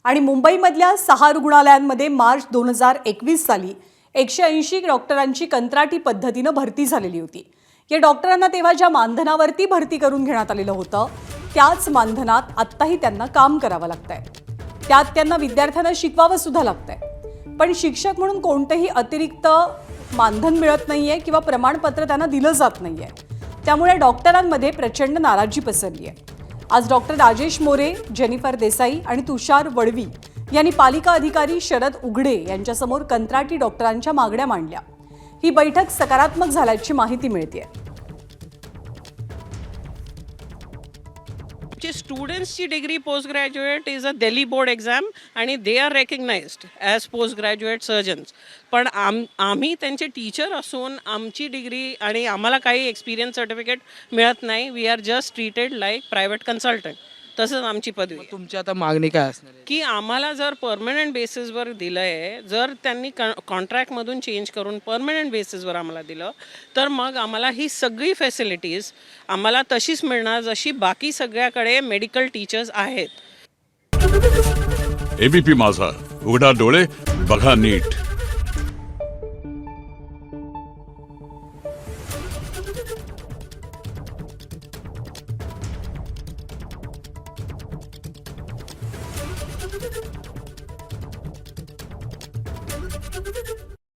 आणि मुंबईमधल्या 6 रुग्णालयांमध्ये मार्च 2021 साली 180 डॉक्टरांची कंत्राटी पद्धतीनं भरती झालेली होती। या डॉक्टरांना तेव्हा ज्या मानधनावरती भरती करून घेण्यात आलेलं होतं त्याच मानधनात आत्ताही त्यांना काम करावं लागतंय। त्यात त्यांना विद्यार्थ्यांना शिकवावं सुद्धा लागतंय। पण शिक्षक म्हणून कोणतेही अतिरिक्त मानधन मिळत नाहीये किंवा प्रमाणपत्र त्यांना दिलं जात नाहीये। त्यामुळे डॉक्टरांमध्ये प्रचंड नाराजी पसरली आहे। आज डॉक्टर राजेश मोरे, जेनिफर देसाई आणि तुषार वळवी यांनी पालिका अधिकारी शरद उघडे यांच्यासमोर कंत्राटी डॉक्टरांच्या मागण्या मांडल्या। ही बैठक सकारात्मक झाल्याची माहिती मिळते। स्टुडंट्सची degree post graduate is a Delhi board exam आणि they are recognised as post graduate surgeons. पण आम्ही त्यांचे टीचर असून आमची डिग्री आणि आम्हाला काही एक्सपिरियन्स सर्टिफिकेट मिळत नाही। We are just treated like private consultant. तसंच आमची पदवी आहे। तुमची आता मागणी काय असणार आहे? की आम्हाला जर परमनंट बेसिसवर दिलं आहे, जर त्यांनी कॉन्ट्रॅक्टमधून चेंज करून परमनंट बेसिसवर आम्हाला दिलं तर मग आम्हाला ही सगळी फॅसिलिटीज आम्हाला तशीच मिळणार जशी बाकी सगळ्याकडे मेडिकल टीचर्स आहेत। एबीपी माझा, उघडा डोळे बघा नीट।